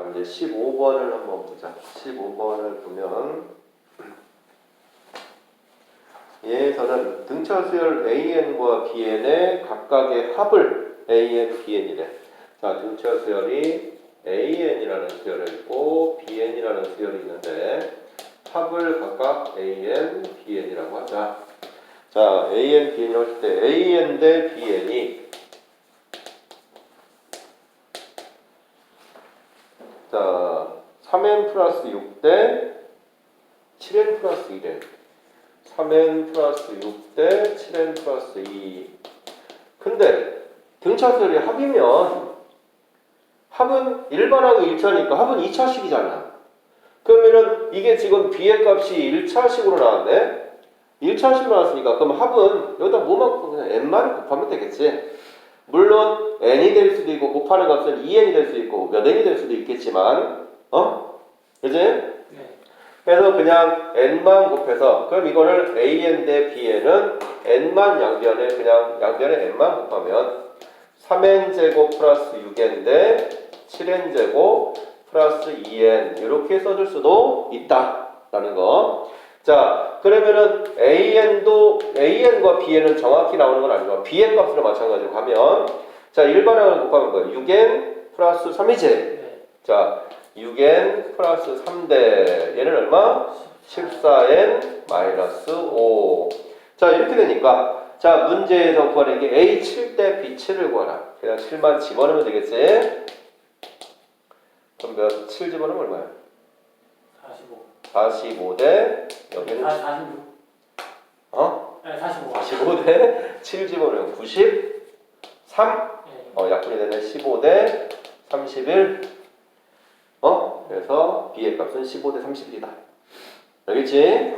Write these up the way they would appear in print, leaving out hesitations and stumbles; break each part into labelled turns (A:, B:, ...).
A: 그럼 이제 15번을 한번 보자. 15번을 보면 얘에서는 등차 수열 AN과 BN의 각각의 합을 AN, BN이래. 자, 등차 수열이 AN이라는 수열이 있고 BN이라는 수열이 있는데 합을 각각 AN, BN이라고 하자. 자, AN, BN이라고 할 때 AN 대 BN이 자, 3n 플러스 6 대 7n 플러스 1에 3n 플러스 6 대 7n 플러스 2. 근데 등차수열이 합이면 합은 일반하고 1차니까 합은 2차식이잖아. 그러면은 이게 지금 b의 값이 1차식으로 나왔네. 1차식으로 나왔으니까 그럼 합은 여기다 뭐만 그냥 n만을 곱하면 되겠지. 물론 n이 될 수도 있고 곱하는 값은 2n이 될 수도 있고 몇 n이 될 수도 있겠지만 그지?
B: 네.
A: 그래서 그냥 n만 곱해서 그럼 이거를 an 대 bn은 n만 양변에 그냥 양변에 n만 곱하면 3n 제곱 플러스 6n 대 7n 제곱 플러스 2n 이렇게 써줄 수도 있다라는 거. 자, 그러면은 an과 bn은 정확히 나오는 건 아니고 b의 값으로 마찬가지로 가면 자, 일반항을 곱하면 뭐예요? 6n 플러스 3이지?
B: 네.
A: 자, 6n 플러스 3대 얘는 얼마? 14n 마이너스 5. 자, 이렇게 되니까 자, 문제에서 구하는 게 A7 대 B7을 구하라. 그냥 7만 집어넣으면 되겠지? 그럼 몇? 7 집어넣으면 얼마야? 45 대 여기는
B: 46. 네, 45.
A: 45 대 7 집어넣으면 93?
B: 네.
A: 약분이 되네. 15 대 31. 그래서 B의 값은 15 대 31이다. 알겠지?
B: 네.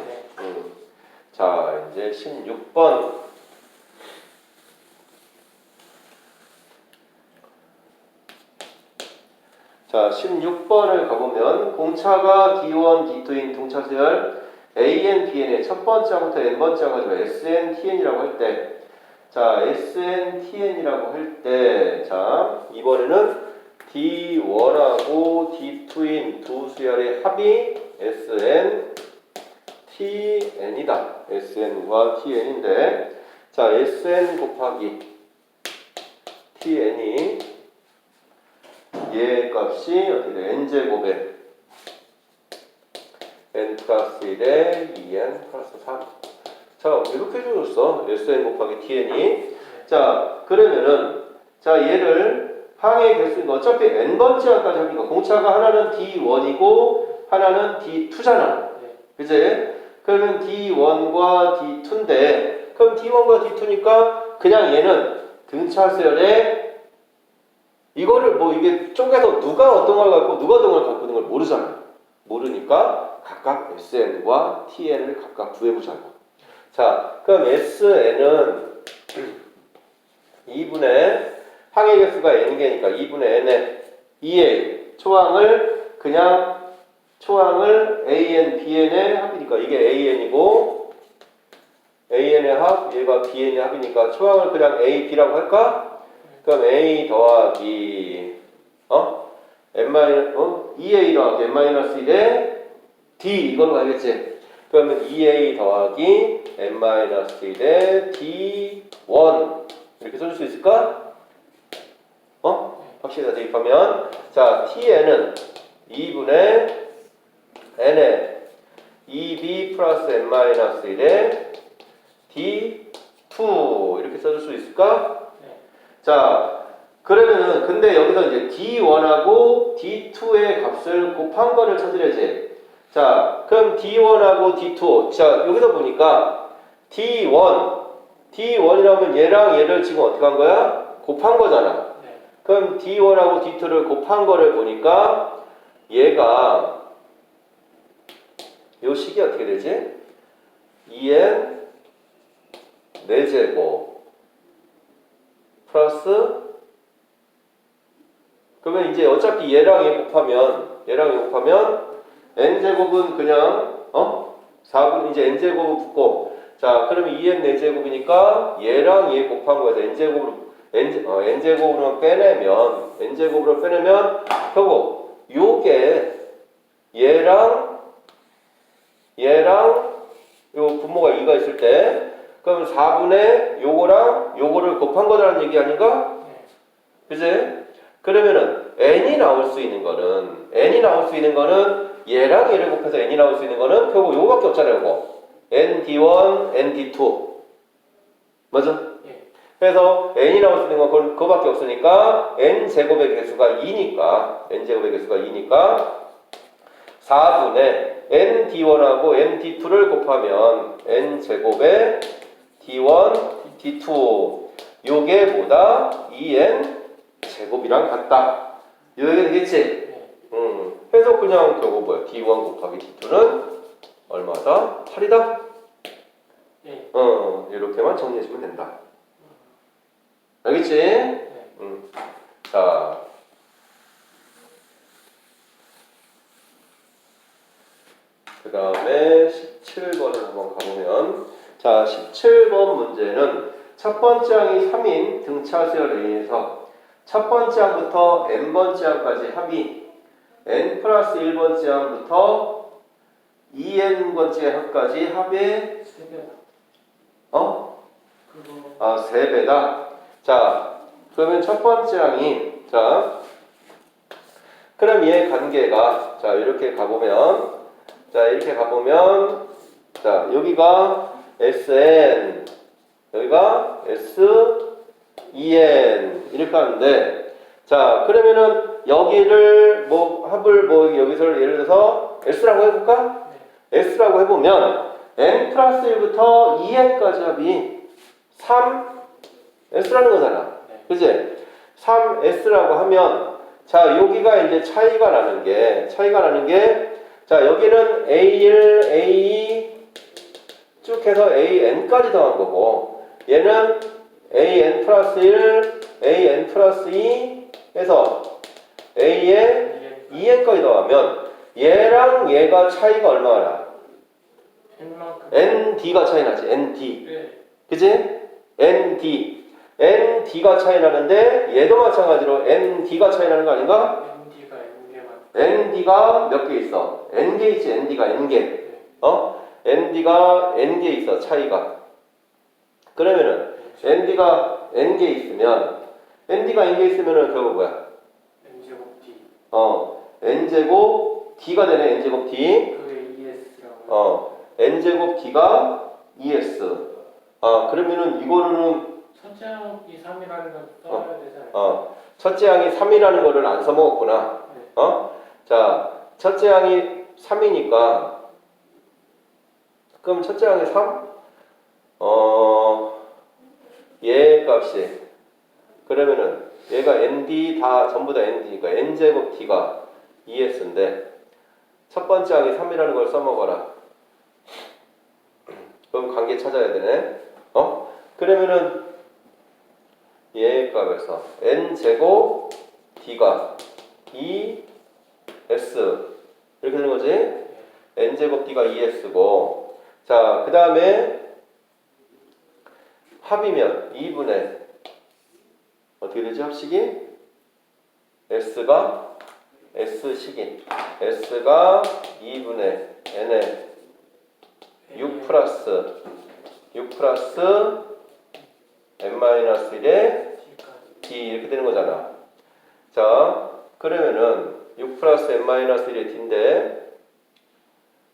A: 자, 이제 16번. 자, 16번을 가보면 공차가 D1, D2인 등차수열 AN, BN의 첫 번째부터 n번째가 가지고 SN, TN이라고 할 때 자, SN, TN이라고 할 때 자, 이번에는 D1하고 D2인 두 수열의 합이 SN, TN이다. SN과 TN인데 자, SN 곱하기 TN이 얘 값이 어떻게 돼? n제곱에 n 플러스 1에 2n 플러스 3. 자, 이렇게 해줬어. SN 곱하기 TN이. 자, 그러면은 자, 얘를 항의 개수니까 어차피 n번째까지 하니까 공차가 하나는 D1이고 하나는 D2잖아. 그치? 그러면 D1과 D2인데 그럼 D1과 D2니까 그냥 얘는 등차수열에 이거를 뭐 이게 쪼개서 누가 어떤 걸 갖고 누가 어떤 걸 갖고 있는 걸 모르잖아. 모르니까 각각 SN과 TN을 각각 구해보자고. 자, 그럼 SN은 2분의 항의 개수가 n개니까 2분의 n에 2a 초항을 그냥 초항을 AN, BN의 합이니까 이게 AN이고 AN의 합, 얘가 BN의 합이니까 초항을 그냥 A, B라고 할까? 그럼 A 더하기 n 2A 더하기 n-1에 D 이걸로 가겠지? 그러면 2A 더하기 n-1에 D1 이렇게 써줄 수 있을까? 확실히 다 대입하면 자, TN은 2분의 n에 2B 플러스 n-1에 D2 이렇게 써줄 수 있을까? 자, 그러면은 근데 여기서 이제 D1하고 D2의 값을 곱한 거를 찾으려지. 자, 그럼 D1하고 D2. 자, 여기서 보니까 D1이라면 얘랑 얘를 지금 어떻게 한 거야? 곱한 거잖아. 그럼 D1하고 D2를 곱한 거를 보니까 얘가 요 식이 어떻게 되지? 2n 4제곱 플러스 그러면 이제 어차피 얘랑 얘 곱하면 n제곱은 그냥 4분 이제 n제곱은 붙고 자, 그러면 2n 4제곱이니까 얘랑 얘 곱한 거에서 n제곱으로 빼내면 결국 요게 4분의 요거랑 요거를 곱한 거라는 얘기 아닌가?
B: 네.
A: 그지? 그러면은 n이 나올 수 있는 거는 얘랑 얘를 곱해서 n이 나올 수 있는 거는 결국 요거밖에 없잖아요. 요거 nd1, nd2 맞아?
B: 예.
A: 그래서 n이 나올 수 있는 건 그거밖에 없으니까 n제곱의 개수가 2니까 4분의 nd1하고 nd2를 곱하면 n제곱의 d1, d2 요게 뭐다? 2n 제곱이랑 같다. 요 얘기 되겠지?
B: 네.
A: 그래서 그냥 결국 뭐야? d1 곱하기 d2는 얼마다? 8이다?
B: 네.
A: 이렇게만 정리해주면 된다. 알겠지?
B: 네.
A: 자. 그 다음에 17번을 한번 가보면, 자, 17번 문제는 첫 번째 항이 3인 등차수열 A에서 첫 번째 항부터 n번째 항까지 합이 n 플러스 1번째 항부터 2n번째 항까지 합의
B: 3배다. 그거
A: 3배다. 자, 그러면 첫 번째 항이 그럼 얘 관계가 이렇게 가보면 여기가 SN 여기가 SEN 이렇게 하는데 자 그러면은 여기를 합을 여기서 예를 들어서 S라고 해볼까?
B: 네.
A: S라고 해보면 N 플러스 1부터 2N까지 합이 3S라는 거잖아.
B: 네.
A: 그치? 3S라고 하면 자 여기가 이제 차이가 나는 게 자 여기는 A1, A2 쭉 해서 AN까지 더한 거고 얘는 AN 플러스 1, AN 플러스 2 해서 A에 2N까지 더하면 얘랑 얘가 차이가 얼마나 나?
B: n만큼.
A: ND가 차이 나지 ND
B: 네.
A: 그치? ND가 차이 나는데 얘도 마찬가지로 ND가 차이 나는 거 아닌가?
B: nd가 n개만.
A: ND가 몇 개 있어? N개 있지 ND가 N개
B: 네.
A: ND가 N개 있어 차이가 그러면은 ND가 N개 있으면 ND가 결국 뭐야?
B: n제곱 d.
A: N제곱 D가 되네 N제곱 D
B: 그게 es라고.
A: N제곱 D가 ES 그러면은 이거는
B: 첫째 항이 3이라는 건 써야 되잖아요.
A: 첫째 항이 3이라는 거를 안 써먹었구나.
B: 네.
A: 자, 첫째 항이 3이니까 그럼 첫째 항이 3? 얘 값이 그러면은 얘가 ND 전부 다 ND니까 N제곱 D가 ES인데 첫 번째 항이 3이라는 걸 써먹어라. 그럼 관계 찾아야 되네. 그러면은 얘 값에서 N제곱 D가 ES 이렇게 되는 거지? N제곱 D가 ES고 자, 그 다음에 합이면 2분의 어떻게 되지 합식이? S가 S식인 S가 2분의 N에 6 플러스 N-1에 D 이렇게 되는 거잖아. 자, 그러면은 6 플러스 N-1의 D인데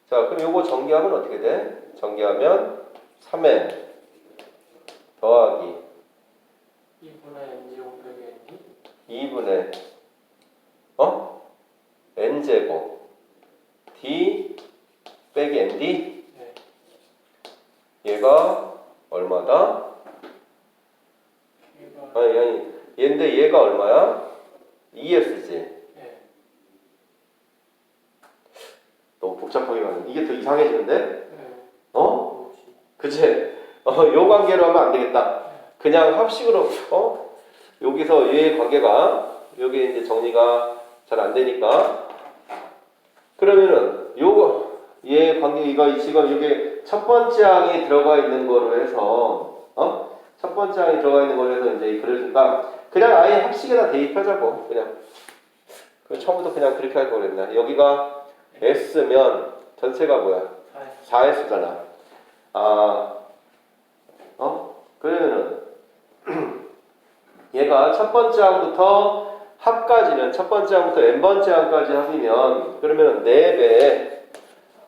A: 자, 그럼 요거 전개하면 어떻게 돼? 전개하면 3N 더하기
B: 2분의 n제곱 빼기 nd.
A: 2분의 N제곱 D 빼기 ND
B: 네.
A: 얘가 얼마다?
B: 얘가
A: 아니 얘인데 얘가 얼마야? ES지.
B: 네.
A: 너무 복잡하게 가는 이게 더 이상해지는데?
B: 네.
A: 어? 그치? 요 관계로 하면 안 되겠다. 그냥 합식으로 여기서 얘의 관계가 여기 이제 정리가 잘 안 되니까 그러면은 요거 얘의 관계가 지금 여기 첫 번째 항이 들어가 있는 거로 해서 첫 번째 항이 들어가 있는 거로 해서 이제 그러니까 그냥 아예 합식에다 대입하자고 그냥 처음부터 그냥 그렇게 할 걸 그랬나 여기가 S면 전체가 뭐야? 4S잖아. 그러면은 얘가 첫 번째 항부터 합까지는 첫 번째 항부터 n번째 항까지 합이면 그러면 4배.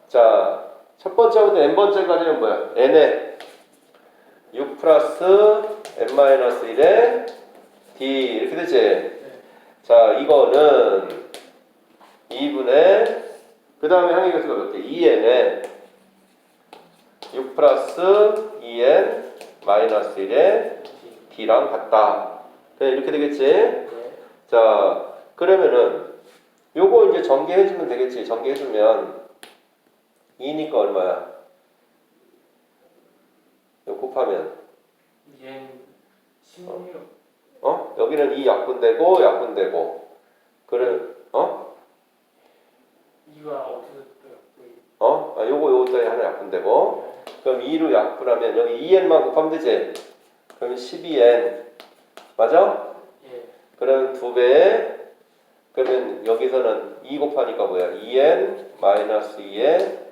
A: 자, 첫 번째 항부터 n번째까지는 뭐야? n에 6 플러스 n-1에 d 이렇게 되지?
B: 네.
A: 자, 이거는 2분의 그 다음에 항의 개수가 몇 개? 2n에 6 플러스 2n 마이너스 1에 d랑 같다. 그냥 이렇게 되겠지?
B: 네.
A: 자, 그러면은 요거 이제 전개해주면 되겠지? 전개해주면 2니까 얼마야? 이거 곱하면
B: 얘는 16.
A: 여기는 2 약분되고 약분되고 그래
B: 이가 어디서 또
A: 요거 따위 하나 약분되고 그럼 2로 약분하면 여기 2n만 곱하면 되지? 그럼 12n 맞아?
B: 예.
A: 그럼 2배 그러면 여기서는 2 곱하니까 뭐야? 2n 마이너스 2의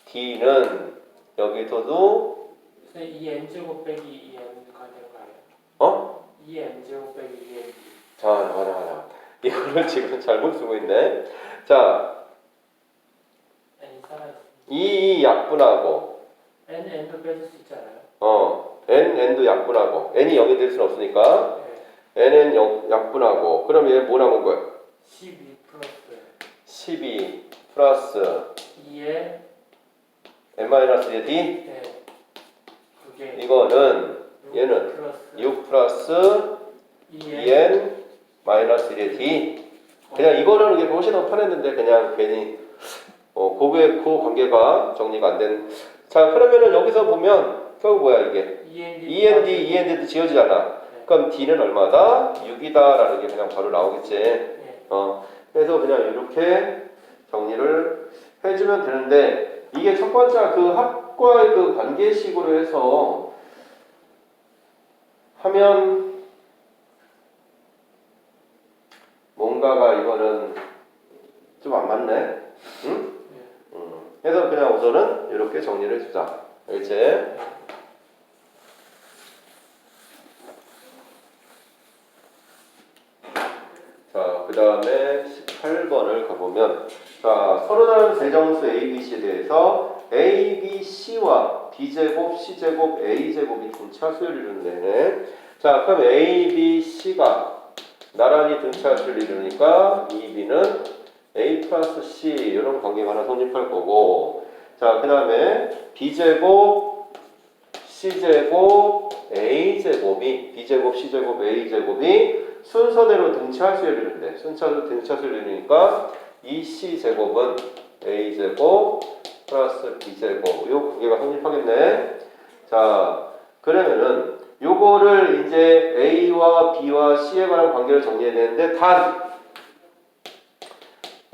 A: d는 여기서도
B: 선생님 2n제곱 빼기 2n가 되는 거 아니에요? 2n제곱 빼기 2n.
A: 자, 이거를 지금 잘못 쓰고 있네. 자,
B: n이 살아있습니다.
A: 2 약분하고
B: n도 빼줄 수 있잖아요.
A: n도 약분하고 n이 0이 될 수는 없으니까
B: 네.
A: n은 약분하고 그럼 얘 뭐 남은 거야?
B: 12 플러스
A: 12 플러스
B: 2에
A: n-1의 d
B: 네. 그게
A: 이거는
B: 6
A: 얘는
B: 플러스
A: 6 플러스
B: 2n
A: 2n 마이너스 1의 d 그냥 이거는 이게 훨씬 더 편했는데 그냥 괜히 그 관계가 정리가 안 된. 자 그러면은 여기서 보면 결국 뭐야 이게 2nd도 지워지잖아.
B: 네.
A: 그럼 d는 얼마다? 6이다라는 게 그냥 바로 나오겠지.
B: 네.
A: 그래서 그냥 이렇게 정리를 해주면 되는데 이게 첫 번째 그 합과의 그 관계식으로 해서 하면 뭔가가 이거는 좀 안 맞네. 응?
B: 네.
A: 그래서 그냥 우선은 이렇게 정리를 해주자. 알겠지? 자, 그 다음에 18번을 가보면 자, 서로 다른 세정수 A, B, C에 대해서 A, B, C와 B제곱, C제곱, A제곱이 등차수를 이루는 자, 그럼 A, B, C가 나란히 등차수를 이루니까 이 B는 A 플러스 C 이런 관계가 하나 성립할 거고 자, 그 다음에 B제곱, C제곱, A제곱이 B제곱, C제곱, A제곱이 순서대로 등차수를 이루는데 순서대로 등차수를 이루니까 이 C제곱은 A제곱 플러스 B제곱 요 관계가 성립하겠네. 자 그러면은 요거를 이제 A와 B와 C에 관한 관계를 정리해야 되는데 단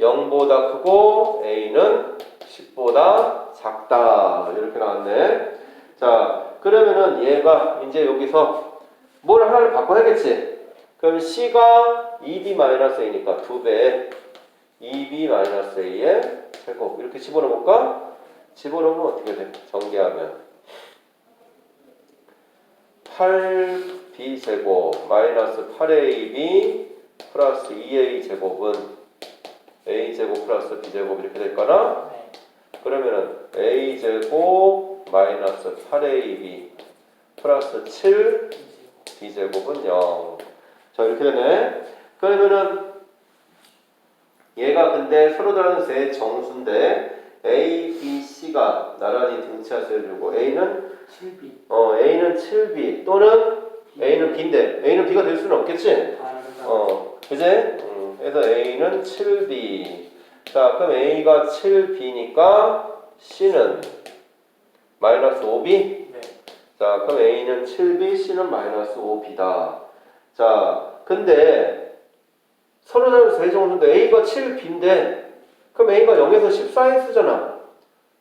A: 0보다 크고 A는 10보다 작다 이렇게 나왔네. 자 그러면은 얘가 이제 여기서 뭘 하나를 바꿔야겠지. 그럼 C가 2B-A니까 2배 2B-A의 제곱 이렇게 집어넣어볼까? 집어넣으면 어떻게 돼? 전개하면 8B제곱 마이너스 8AB 플러스 2A 제곱은 A제곱 플러스 B제곱 이렇게 될 거나
B: 네.
A: 그러면은 A제곱 마이너스 8AB 플러스 7 B제곱은 0 자 이렇게 되네. 그러면은 얘가 근데 서로 다른 세 정수인데 A, B, C가 나란히 등차수를 주고 A는
B: 7b.
A: A는 7B 또는 A는 B인데 A는 B가 될 수는 없겠지? 그제? 그래서 A는 7B. 자, 그럼 A가 7B니까 C는 마이너스 5B.
B: 네.
A: 자, 그럼 A는 7B, C는 마이너스 5B다. 자, 근데 서로 다른 세 정수인데 A가 7B인데 그럼 A가 0에서 10 사이에 쓰잖아.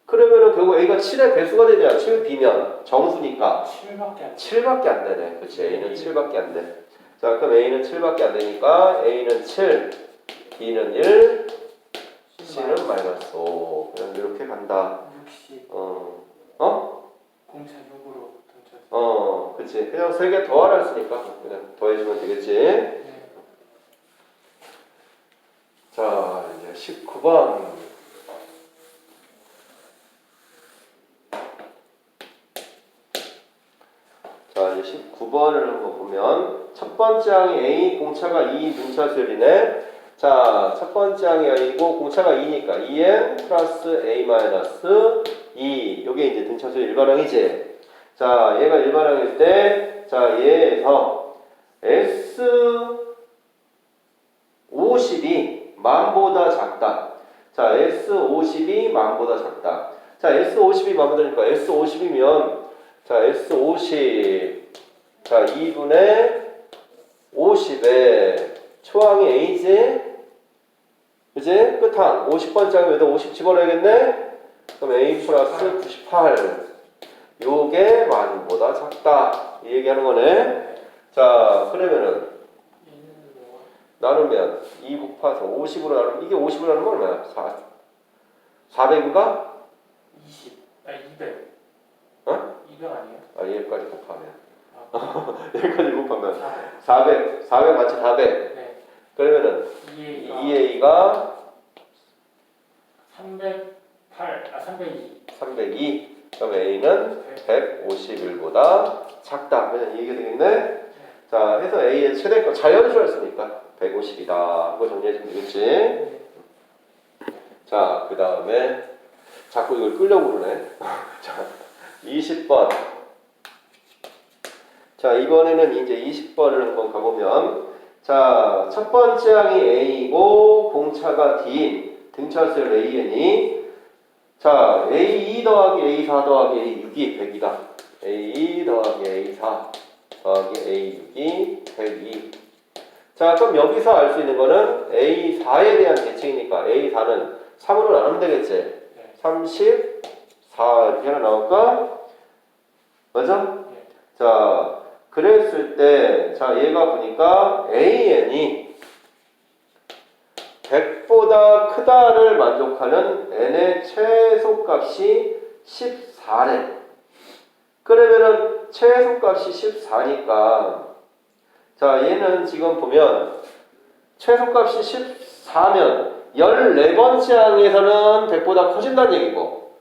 A: 그러면은 결국 A가 7의 배수가 되냐? 7B면 정수니까 7밖에 안 되네. 그치? A는 7밖에 안 돼. 자, 그럼 A는 7밖에 안 되니까 A는 7, B는 1, C는 마이너스 5. 그냥 이렇게 간다.
B: 60.
A: 어?
B: 공차 6으로
A: 그치. 그냥 3개 더하라 했으니까 그냥 더해주면 되겠지.
B: 네.
A: 자, 이제 19번. 자, 이제 19번을 한번 보면 첫 번째 항이 A, 공차가 2 등차 수열이네. 자, 첫 번째 항이 A고 공차가 2니까 2n 플러스 A 마이너스 2. 요게 이제 등차 수열 일반항이지. 자, 얘가 일반항일 때, 자, 얘에서 S50이 만보다 작다. 자, S50이 만보다 작다. 자, S50이 만보다니까 S50이면 자, S50. 자, 2분의 50에 초항이 A지? 그지? 끝항. 50번째 항에 여기다 50 집어넣어야겠네? 그럼 A 플러스 98. 요게 만보다 작다. 이 얘기하는 거네. 자, 그러면은 나누면 2 곱해서 50으로 나누면 이게 50으로 나누면 얼마야? 400인가?
B: 20. 200.
A: 어?
B: 200 아니에요?
A: 얘까지 곱하면
B: 아,
A: 얘까지 곱하면
B: 400.
A: 400 맞지? 400.
B: 네.
A: 그러면은 2A가
B: 308. 302.
A: 302. 그럼 A는 151보다 작다. 그냥 이 얘기가 되겠네. 자, 해서 A의 최대값 자연수를 쓰니까 150이다. 그거 정리해주면 되겠지.
B: 네.
A: 자, 그 다음에 자꾸 이걸 끌려고 그러네. 자, 20번. 자, 이번에는 이제 20번을 한번 가보면 자, 첫 번째 항이 A이고 공차가 D인 등차수열 AN이 자, A2 더하기 A4 더하기 A6이 100이다. A2 더하기 A4 더하기 A6이 102. 자, 그럼 여기서 알 수 있는 거는 A4에 대한 계층이니까 A4는 3으로 나누면 되겠지?
B: 네.
A: 34 이렇게 하나 나올까? 맞아?
B: 네.
A: 자, 그랬을 때, 자, 얘가 보니까 AN이 100보다 크다를 만족하는 n의 최소값이 14래. 그러면은 최소값이 14니까 자, 얘는 지금 보면 최소값이 14면 14번째 항에서는 100보다 커진다는 얘기고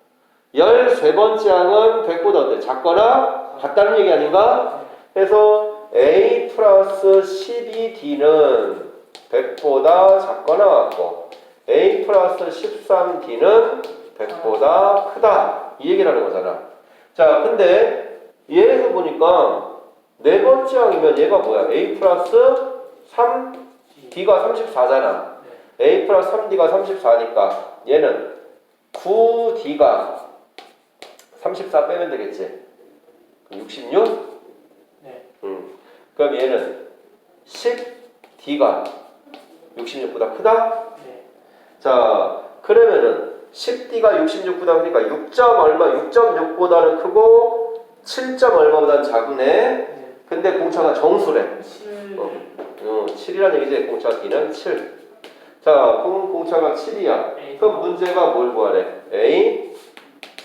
A: 13번째 항은 100보다 어때? 작거나 같다는 얘기 아닌가? 해서 A 플러스 12D는 100보다 작거나 같고 A 플러스 13D는 100보다 크다. 이 얘기를 하는 거잖아. 자, 근데 얘에서 보니까 네 번째 항이면 얘가 뭐야? A 플러스 3D가 34잖아. A 플러스 3D가 34니까 얘는 9D가 34 빼면 되겠지? 66?
B: 네.
A: 그럼 얘는 10D가 66보다 크다?
B: 네.
A: 자, 그러면은 10D가 66보다 크니까 6점 얼마? 6.6보다는 크고 7점 얼마보다는 작으네.
B: 네.
A: 근데 공차가 정수래.
B: 7.
A: 7이라는 얘기지. 공차 D는 7. 자, 공차가 7이야. 그럼 문제가 뭘 구하래? A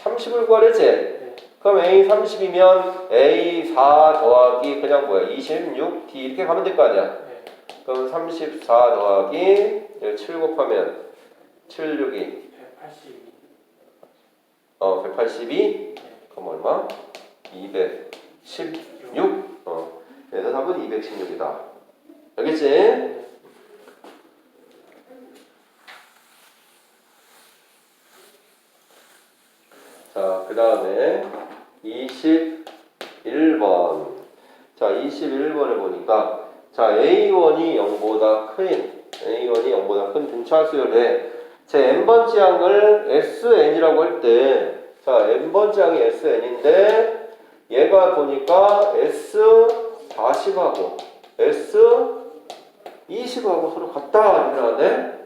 A: 30을 구하래지?
B: 네.
A: 그럼 A 30이면 A 4 더하기 그냥 뭐야? 26D 이렇게 가면 될 거 아니야?
B: 네.
A: 그럼 34 더하기 7 곱하면 7, 6이
B: 182.
A: 182.
B: 네.
A: 그럼 얼마? 216. 그래서 답은 216이다. 알겠지? 자, 그 다음에 21번. 자, 21번을 보니까 자, A1이 0보다 큰 등차 수열에 제 n번째 항을 SN이라고 할 때 자, n번째 항이 SN인데 얘가 보니까 S40하고 S20하고 서로 같다 이렇게 나왔네.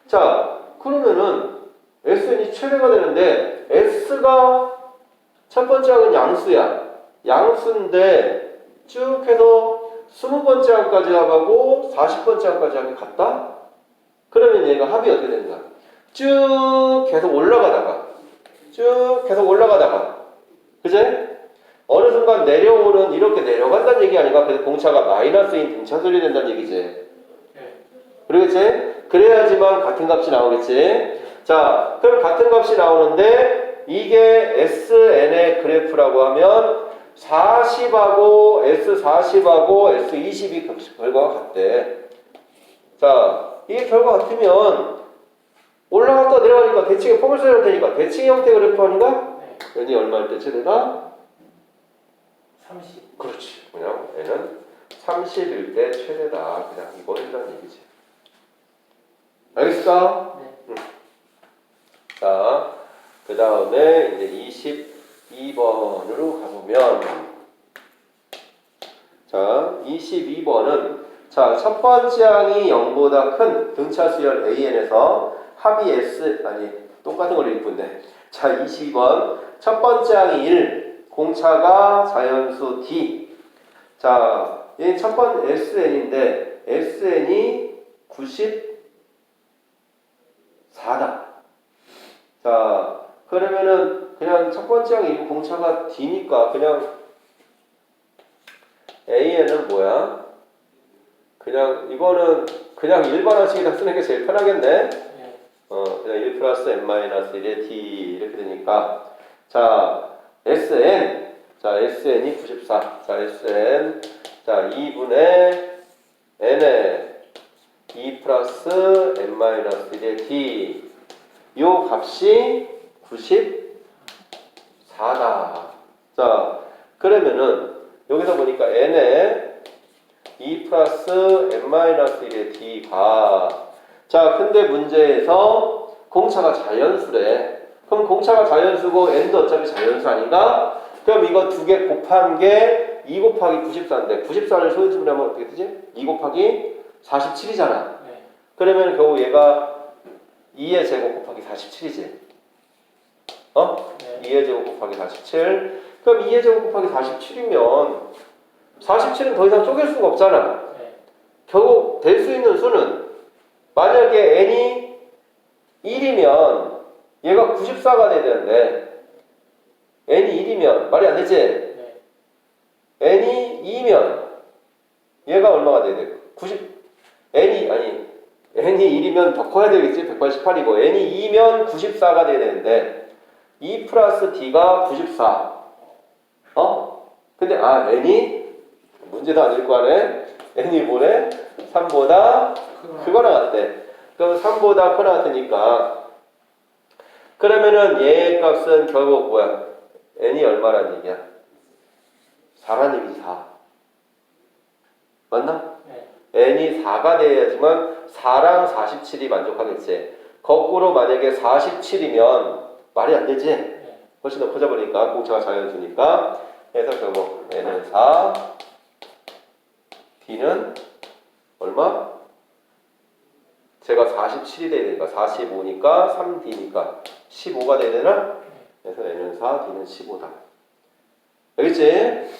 A: 자, 그러면은 SN이 최대가 되는데 S가 첫 번째 항은 양수야. 양수인데 쭉 해서 20번째 항까지 합하고 40번째 항까지 하기 같다? 그러면 얘가 합이 어떻게 되는 거야? 쭉 계속 올라가다가 그제? 어느 순간 내려오는 이렇게 내려간다는 얘기 아닌가? 그래서 공차가 마이너스인 등차솔이 된다는 얘기지.
B: 네.
A: 그러겠지? 그래야지만 같은 값이 나오겠지? 자, 그럼 같은 값이 나오는데 이게 SN의 그래프라고 하면 40하고 S40하고 S20이 결과가 같대. 자, 이게 결과 같으면 올라갔다 내려가니까 대칭의 포물선이 될 테니까 대칭 형태 그래프 아닌가?
B: 네.
A: n이 얼마일 때 최대다?
B: 30.
A: 그렇지. 그냥 n은 30일 때 최대다. 그냥 이거 해주라는 얘기지. 알겠어?
B: 네.
A: 자, 그 다음에 이제 22번으로 가보면, 자, 22번은, 자, 첫 번째 항이 0보다 큰 등차 수열 AN에서 합이 S, 아니, 똑같은 걸 읽고있네. 자, 22번. 첫 번째 항이 1, 공차가 자연수 D. 자, 얘 첫 번째 SN인데, SN이 94다. 자, 그러면은 그냥 첫 번째 항이 공차가 D니까 그냥 AN은 뭐야? 그냥 이거는 그냥 일반항식에다 쓰는 게 제일 편하겠네.
B: 네.
A: 그냥 1 플러스 n-1의 D 이렇게 되니까 자, SN. 자, SN이 94. 자, SN. 자, 2분의 n에 2 플러스 n-1의 D. 요 값이 94다. 자, 그러면은 여기서 보니까 n에 2 플러스 n-1의 d가 자, 근데 문제에서 공차가 자연수래. 그럼 공차가 자연수고 n도 어차피 자연수 아닌가? 그럼 이거 두 개 곱한 게 2 곱하기 94인데 94를 소인수분해 하면 어떻게 되지? 2 곱하기 47이잖아.
B: 네.
A: 그러면 겨우 얘가 2의 제곱 곱하기 47이지.
B: 네.
A: 2의 제곱 곱하기 47. 그럼 2의 제곱 곱하기 47이면 47은 더 이상 쪼갤 수가 없잖아.
B: 네.
A: 결국 될 수 있는 수는 만약에 n이 1이면 얘가 94가 돼야 되는데 n이 1이면 말이 안 되지?
B: 네.
A: n이 2면 얘가 얼마가 돼야 돼? 90 n이 1이면 더 커야 되겠지? 188이고 n이 2면 94가 돼야 되는데 2 플러스 d가 94. 근데 n이 문제도 안 될 거 아네? n이 뭐래? 3보다 크거나 같대. 그럼 3보다 크거나 같으니까 그러면은 얘 값은 결국 뭐야? n이 얼마란 얘기야? 4란 얘기지. 4 맞나?
B: 네.
A: n이 4가 돼야지만 4랑 47이 만족하겠지. 거꾸로 만약에 47이면 말이 안 되지.
B: 네.
A: 훨씬 더 커져버리니까 공차가 자연수니까. 그래서 결국 n은 4, d는 얼마? 제가 47이 돼야 되니까 45니까 3d니까 15가 돼야 되나? 그래서 n은 4, d는 15다. 알겠지?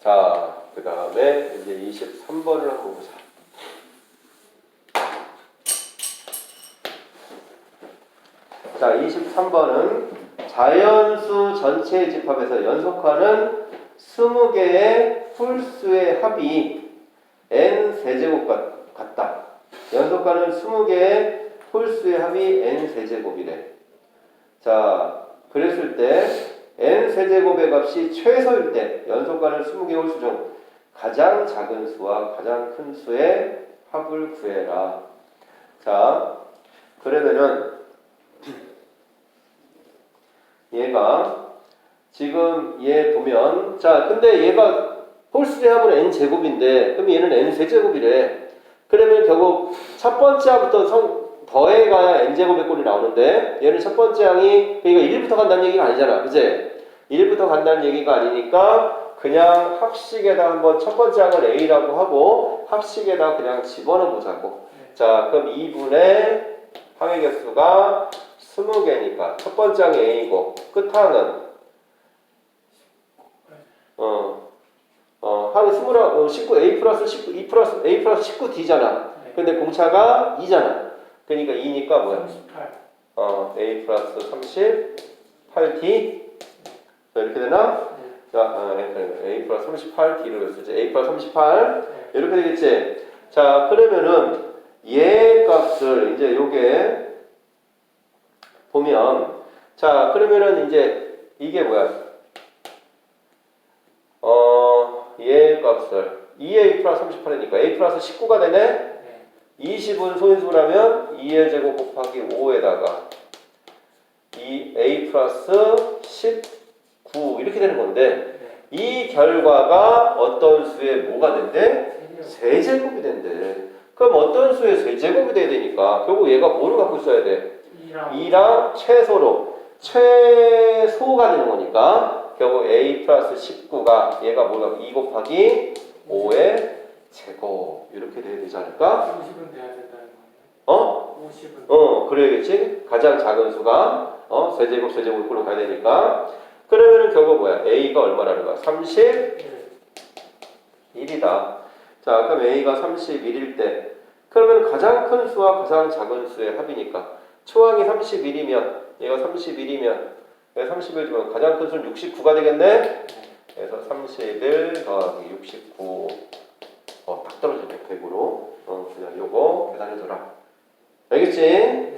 A: 자, 그 다음에 이제 23번을 한번 보자. 자, 23번은 자연수 전체의 집합에서 연속하는 20개의 홀수의 합이 n 세제곱 같다. 연속하는 20개의 홀수의 합이 n 세제곱이래. 자, 그랬을 때 n 세제곱의 값이 최소일 때 연속하는 20개의 홀수 중 가장 작은 수와 가장 큰 수의 합을 구해라. 자, 그러면은 얘가 지금 얘 보면 자, 근데 얘가 홀수의 합은 n 제곱인데 그럼 얘는 n 세제곱이래. 그러면 결국 첫 번째 항부터 더해가야 n 제곱의 꼴이 나오는데 얘는 첫 번째 항이 그러니까 1부터 간다는 얘기가 아니잖아. 그치? 1부터 간다는 얘기가 아니니까 그냥 합식에다 한번 첫 번째 항을 a라고 하고 합식에다 그냥 집어넣어 보자고. 자, 그럼 2분의 항의 개수가 20개니까 첫 번째 항이 a이고 끝항은 항이 19 a 플러스 19 2 플러스 a 플러스 19d잖아.
B: 네.
A: 근데 공차가 2잖아. 그러니까 2니까 뭐야?
B: 38.
A: a 플러스 38d. 자, 이렇게 되나?
B: 네.
A: 자, A 플러스 38 D를 쓰지. A 플러스 38
B: 네.
A: 이렇게 되겠지. 자, 그러면은 얘 값을 이제 요게 보면 자, 그러면은 이제 이게 뭐야? 얘 값을 2A 플러스 38이니까 A 플러스 19가 되네?
B: 네.
A: 20은 소인수라면 2의 제곱 곱하기 5에다가 2A 플러스 19 이렇게 되는 건데
B: 네.
A: 이 결과가 어떤 수의 뭐가 된대?
B: 세제곱.
A: 세제곱이 된대. 그럼 어떤 수의 세제곱이 돼야 되니까 결국 얘가 뭐를 갖고 있어야 돼? 2랑 최소로 최소가 되는 거니까 결국 A 플러스 19가 얘가 뭐가 2 곱하기 5의 제곱 이렇게 돼야 되지 않을까?
B: 50은 돼야 된다는 거예요. 50은.
A: 그래야겠지. 가장 작은 수가 세제곱 세제곱으로 가야 되니까 그러면은 결국 뭐야? A가 얼마라는 거야? 31이다. 자, 그럼 A가 31일 때 그러면 가장 큰 수와 가장 작은 수의 합이니까 초항이 31이면 얘가 31이면 31 주면 가장 큰 수는 69가 되겠네. 그래서 31 더하기 69 딱 떨어지네 100으로. 그냥 요거 계산해줘라. 알겠지?